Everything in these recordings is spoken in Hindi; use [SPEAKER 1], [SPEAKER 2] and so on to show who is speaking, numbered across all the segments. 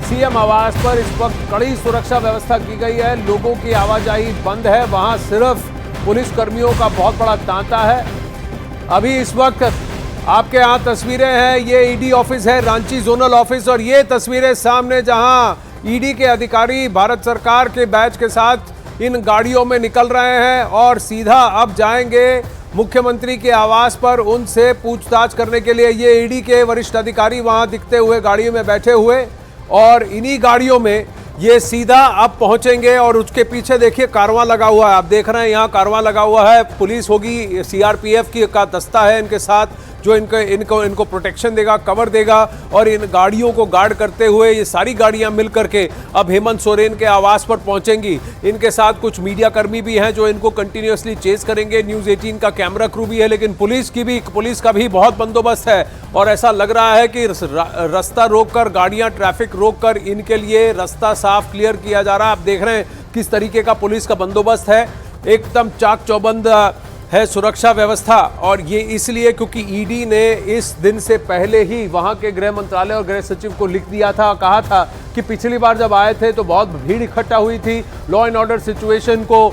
[SPEAKER 1] सीएम आवास पर इस वक्त कड़ी सुरक्षा व्यवस्था की गई है। लोगों की आवाजाही बंद है, वहां सिर्फ पुलिस कर्मियों का बहुत बड़ा तांता है। अभी इस वक्त आपके यहाँ तस्वीरें हैं, ये ईडी ऑफिस है, रांची जोनल ऑफिस, और ये तस्वीरें सामने जहां ईडी के अधिकारी भारत सरकार के बैच के साथ इन गाड़ियों में निकल रहे हैं और सीधा अब जाएंगे मुख्यमंत्री के आवास पर उनसे पूछताछ करने के लिए। ये ईडी के वरिष्ठ अधिकारी वहां दिखते हुए गाड़ियों में बैठे हुए, और इन्हीं गाड़ियों में ये सीधा अब पहुंचेंगे। और उसके पीछे देखिए कारवां लगा हुआ है, आप देख रहे हैं यहाँ कारवां लगा हुआ है। पुलिस होगी, सीआरपीएफ की का दस्ता है इनके साथ, जो इनको प्रोटेक्शन देगा, कवर देगा, और इन गाड़ियों को गार्ड करते हुए ये सारी गाड़ियां मिल करके अब हेमंत सोरेन के आवास पर पहुंचेंगी। इनके साथ कुछ मीडिया कर्मी भी हैं जो इनको कंटिन्यूअसली चेस करेंगे। न्यूज़ 18 का कैमरा क्रू भी है, लेकिन पुलिस का भी बहुत बंदोबस्त है। और ऐसा लग रहा है कि रास्ता रोककर, गाड़ियां ट्रैफिक रोककर इनके लिए रास्ता साफ क्लियर किया जा रहा है। आप देख रहे हैं किस तरीके का पुलिस का बंदोबस्त है, एकदम चाक चौबंद है सुरक्षा व्यवस्था। और ये इसलिए क्योंकि ईडी ने इस दिन से पहले ही वहां के गृह मंत्रालय और गृह सचिव को लिख दिया था, कहा था कि पिछली बार जब आए थे तो बहुत भीड़ इकट्ठा हुई थी, लॉ एंड ऑर्डर सिचुएशन को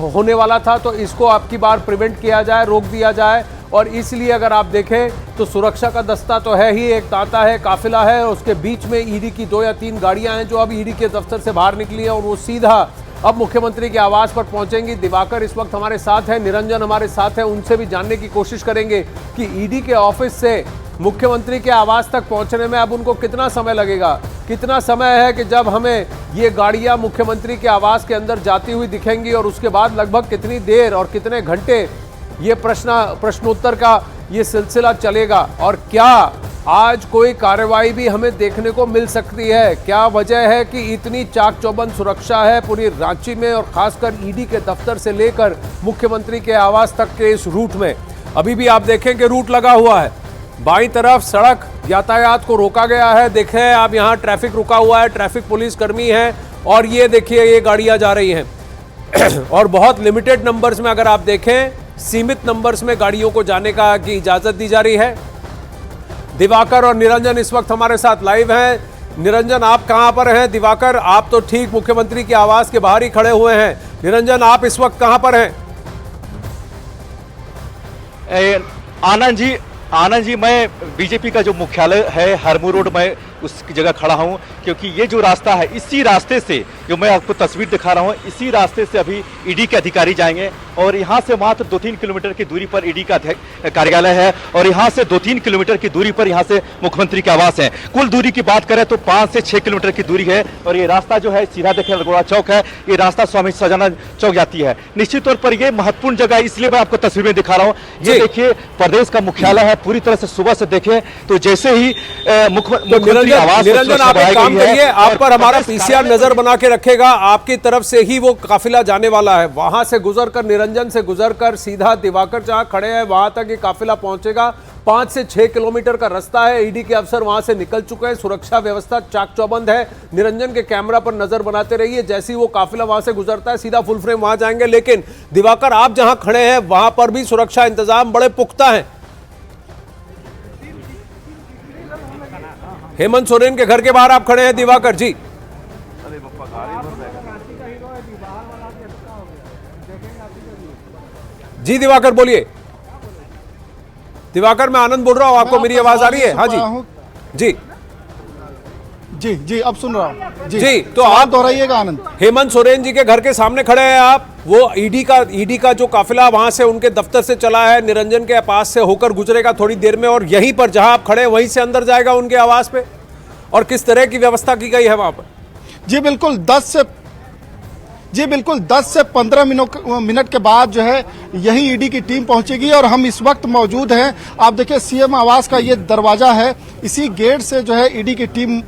[SPEAKER 1] होने वाला था, तो इसको अब की बार प्रिवेंट किया जाए, रोक दिया जाए। और इसलिए अगर आप देखें तो सुरक्षा का दस्ता तो है ही, एक तांता है, काफिला है, और उसके बीच में ईडी की 2 या 3 गाड़ियां हैं जो अब ईडी के दफ्तर से बाहर निकली हैं और वो सीधा अब मुख्यमंत्री के आवास पर पहुंचेंगी। दिवाकर इस वक्त हमारे साथ है, निरंजन हमारे साथ है, उनसे भी जानने की कोशिश करेंगे कि ईडी के ऑफिस से मुख्यमंत्री के आवास तक पहुंचने में अब उनको कितना समय लगेगा, कितना समय है कि जब हमें ये गाड़ियां मुख्यमंत्री के आवास के अंदर जाती हुई दिखेंगी, और उसके बाद लगभग कितनी देर और कितने घंटे ये प्रश्नोत्तर का ये सिलसिला चलेगा, और क्या आज कोई कार्रवाई भी हमें देखने को मिल सकती है। क्या वजह है कि इतनी चाक चौबंद सुरक्षा है पूरी रांची में, और खासकर ईडी के दफ्तर से लेकर मुख्यमंत्री के आवास तक के इस रूट में। अभी भी आप देखें कि रूट लगा हुआ है, बाईं तरफ सड़क यातायात को रोका गया है। देखें आप, यहाँ ट्रैफिक रुका हुआ है, ट्रैफिक पुलिस कर्मी है, और ये देखिए ये गाड़ियां जा रही हैं और बहुत लिमिटेड नंबर्स में, अगर आप देखें सीमित नंबर्स में गाड़ियों को जाने का की इजाजत दी जा रही है। दिवाकर और निरंजन इस वक्त हमारे साथ लाइव हैं। निरंजन, आप कहां पर हैं? दिवाकर, आप तो ठीक मुख्यमंत्री के आवास के बाहर ही खड़े हुए हैं। निरंजन, आप इस वक्त कहां पर हैं?
[SPEAKER 2] आनंद जी, मैं बीजेपी का जो मुख्यालय है हरमू रोड में उसकी जगह खड़ा हूं, क्योंकि ये जो रास्ता है, इसी रास्ते से जो मैं आपको तस्वीर दिखा रहा हूं, इसी रास्ते से अभी ईडी के अधिकारी जाएंगे। और यहां से मात्र 2-3 किलोमीटर की दूरी पर ईडी का कार्यालय है, और यहां से 2-3 किलोमीटर की दूरी पर यहां से मुख्यमंत्री के आवास है। कुल दूरी की बात करें तो 5 से 6 किलोमीटर की दूरी है। और ये रास्ता जो है सीधा देखें रघुड़ा चौक है, ये रास्ता स्वामी सजाना चौक जाती है। निश्चित तौर पर यह महत्वपूर्ण जगह, इसलिए मैं आपको तस्वीर में दिखा रहा हूँ। ये देखिए प्रदेश का मुख्यालय है, पूरी तरह से सुबह से देखें तो जैसे ही मुख्यमंत्री
[SPEAKER 1] निरंजन, आप एक काम करिए, आप पर हमारा पीसीआर नजर बना के रखेगा, आपकी तरफ से ही वो काफिला जाने वाला है। वहां से गुजरकर, निरंजन से गुजरकर सीधा दिवाकर जहां खड़े हैं वहां तक ये काफिला पहुंचेगा। 5 से 6 किलोमीटर का रास्ता है। ईडी के अफसर वहां से निकल चुके हैं, सुरक्षा व्यवस्था चाक चौबंद है। निरंजन के कैमरा पर नजर बनाते रहिए, जैसे ही वो काफिला वहां से गुजरता है सीधा फुल फ्रेम वहां जाएंगे। लेकिन दिवाकर, आप जहां खड़े हैं वहां पर भी सुरक्षा इंतजाम बड़े पुख्ता है। हेमंत सोरेन के घर के बाहर आप खड़े हैं दिवाकर जी। जी दिवाकर बोलिए। दिवाकर, मैं आनंद बोल रहा हूं, आपको मेरी आवाज आ रही है? हाँ जी
[SPEAKER 3] जी जी, अब सुन रहा हूं
[SPEAKER 1] जी। तो आप
[SPEAKER 3] दोहराइएगा आनंद।
[SPEAKER 1] हेमंत सोरेन जी के घर के सामने खड़े हैं आप। वो ईडी का जो काफिला वहां से उनके दफ्तर से चला है, निरंजन के पास से होकर गुजरेगा थोड़ी देर में, और यहीं पर जहां आप खड़े हैं वहीं से अंदर जाएगा उनके आवास पे। और किस तरह की व्यवस्था की गई है वहां पर?
[SPEAKER 3] जी बिल्कुल 10 से 15 मिनट के बाद जो है यही ईडी की टीम पहुंचेगी, और हम इस वक्त मौजूद हैं। आप देखिए सीएम आवास का ये दरवाजा है, इसी गेट से जो है ईडी की टीम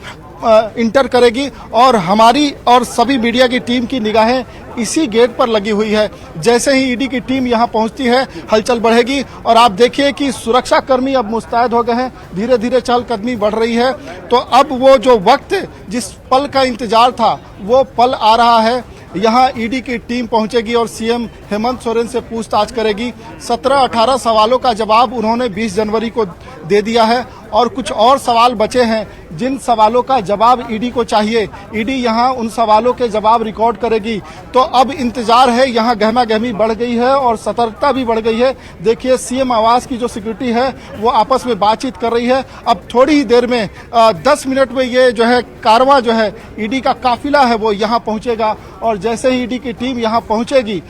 [SPEAKER 3] इंटर करेगी, और हमारी और सभी मीडिया की टीम की निगाहें इसी गेट पर लगी हुई है। जैसे ही ईडी की टीम यहां पहुंचती है हलचल बढ़ेगी, और आप देखिए कि सुरक्षा कर्मी अब मुस्तैद हो गए हैं, धीरे धीरे चहलकदमी बढ़ रही है। तो अब वो जो वक्त, जिस पल का इंतजार था, वो पल आ रहा है। यहाँ ईडी की टीम पहुंचेगी और सीएम हेमंत सोरेन से पूछताछ करेगी। 17-18 सवालों का जवाब उन्होंने 20 जनवरी को दे दिया है, और कुछ और सवाल बचे हैं जिन सवालों का जवाब ईडी को चाहिए, ईडी यहां उन सवालों के जवाब रिकॉर्ड करेगी। तो अब इंतजार है, यहां गहमा गहमी बढ़ गई है और सतर्कता भी बढ़ गई है। देखिए सीएम आवास की जो सिक्योरिटी है वो आपस में बातचीत कर रही है। अब थोड़ी ही देर में 10 मिनट में ये जो है कारवां जो है ईडी का काफिला है वो यहाँ पहुंचेगा और जैसे ही ईडी की टीम यहाँ पहुंचेगी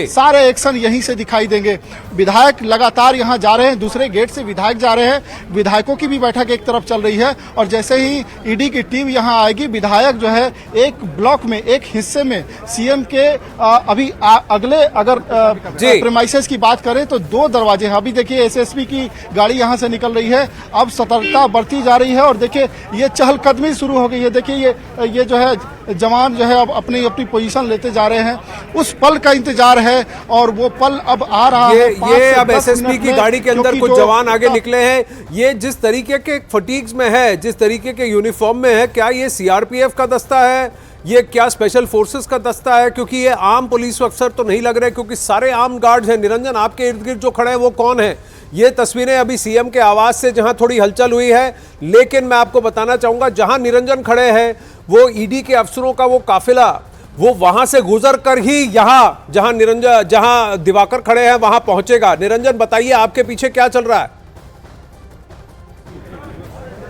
[SPEAKER 3] सारे एक्शन यहीं से दिखाई देंगे। विधायक लगातार यहाँ जा रहे हैं, दूसरे गेट से विधायक जा रहे हैं, विधायकों की भी बैठक एक तरफ चल रही है और जैसे ही ईडी की टीम यहाँ आएगी, विधायक जो है एक ब्लॉक में, एक हिस्से में सीएम के अभी अगले अगर प्रेमाइसेस की बात करें तो 2 दरवाजे हैं। अभी देखिए एसएसपी की गाड़ी यहाँ से निकल रही है, अब सतर्कता बढ़ती जा रही है और देखिए ये चहलकदमी शुरू हो गई है। देखिए ये जो है जवान जो है अब अपनी अपनी पोजीशन लेते जा रहे हैं, उस पल का इंतजार है और वो पल अब आ रहा है।
[SPEAKER 1] ये अब एसएसपी की गाड़ी के अंदर कुछ जवान आगे निकले हैं। ये जिस तरीके के फटीग्स में है, जिस तरीके के यूनिफॉर्म में है, क्या ये सीआरपीएफ का दस्ता है, ये क्या स्पेशल फोर्सेस का दस्ता है? क्योंकि ये आम पुलिस अफसर तो नहीं लग रहे, क्योंकि सारे आम गार्ड्स हैं। निरंजन, आपके इर्द गिर्द जो खड़े हैं वो कौन है? ये तस्वीरें अभी सीएम के आवास से जहां थोड़ी हलचल हुई है, लेकिन मैं आपको बताना चाहूंगा जहां निरंजन खड़े हैं वो ईडी के अफसरों का वो काफिला वो वहां से गुजर कर ही यहां जहां दिवाकर खड़े हैं वहां पहुंचेगा। निरंजन, बताइए आपके पीछे क्या चल रहा है?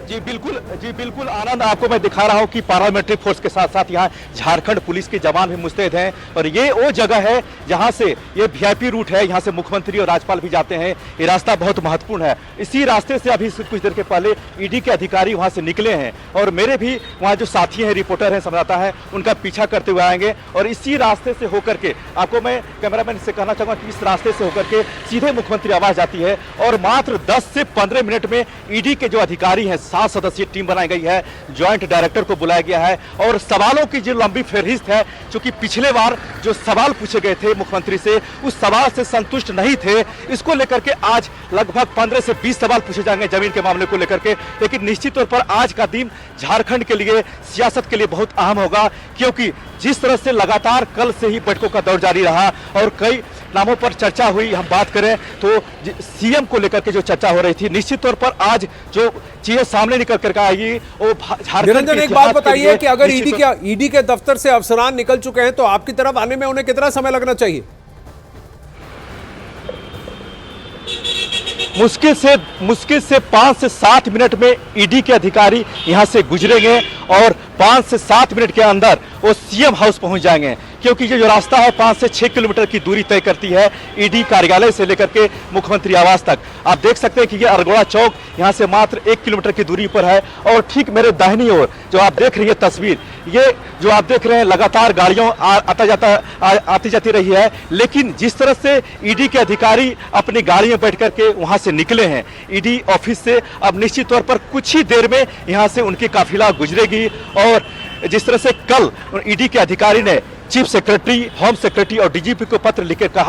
[SPEAKER 2] जी बिल्कुल आनंद, आपको मैं दिखा रहा हूं कि पैरामिलिट्री फोर्स के साथ साथ यहाँ झारखंड पुलिस के जवान भी मुस्तैद हैं और ये वो जगह है जहां से ये वीआईपी रूट है, यहाँ से मुख्यमंत्री और राज्यपाल भी जाते हैं। ये रास्ता बहुत महत्वपूर्ण है। इसी रास्ते से अभी कुछ देर के पहले ईडी के अधिकारी वहां से निकले हैं और मेरे भी वहाँ जो साथी हैं, रिपोर्टर हैं, संवाददाता है, उनका पीछा करते हुए आएंगे और इसी रास्ते से होकर के आपको मैं कैमरामैन से कहना चाहूंगा कि इस रास्ते से होकर के सीधे मुख्यमंत्री आवास जाती है और मात्र 10 से 15 मिनट में ईडी के जो अधिकारी हैं, 7 सदस्यीय टीम बनाई गई है, ज्वाइंट डायरेक्टर को बुलाया गया है और सवालों की जो लंबी फहरिस्त है, क्योंकि पिछले बार जो सवाल पूछे गए थे मुख्यमंत्री से उस सवाल से संतुष्ट नहीं थे, इसको लेकर के आज लगभग 15 से 20 सवाल पूछे जाएंगे जमीन के मामले को लेकर के। लेकिन निश्चित तौर पर आज का दिन झारखंड के लिए, सियासत के लिए बहुत अहम होगा, क्योंकि जिस तरह से लगातार कल से ही बैठकों का दौर जारी रहा और कई नामों पर चर्चा हुई। हम बात करें तो सीएम को लेकर के जो चर्चा हो रही थी, निश्चित तौर पर आज जो चीजें सामने निकल कर आएगी वो झारखंड।
[SPEAKER 1] निरंजन, एक बात बताइए कि अगर ईडी के दफ्तर से अफसरान निकल चुके हैं तो आपकी तरफ आने में उन्हें कितना समय लगना चाहिए?
[SPEAKER 2] मुश्किल से 5 से 7 मिनट में ईडी के अधिकारी यहां से गुजरेंगे और 5 से 7 मिनट के अंदर वो सीएम हाउस पहुंच जाएंगे, क्योंकि ये जो रास्ता है 5 से 6 किलोमीटर की दूरी तय करती है ईडी कार्यालय से लेकर के मुख्यमंत्री आवास तक। आप देख सकते हैं कि ये अरगोड़ा चौक यहाँ से मात्र 1 किलोमीटर की दूरी पर है और ठीक मेरे दाहिनी ओर जो आप देख रही है तस्वीर, ये जो आप देख रहे हैं लगातार गाड़ियों आती जाती रही है, लेकिन जिस तरह से ईडी के अधिकारी अपनी गाड़ी में बैठ करके वहां से निकले हैं ईडी ऑफिस से, अब निश्चित तौर पर कुछ ही देर में यहाँ से उनकी काफिला गुजरेगी। और जिस तरह से कल ईडी के अधिकारी ने चीफ सेक्रेटरी, होम सेक्रेटरी और डीजीपी को पत्र लिखकर कहा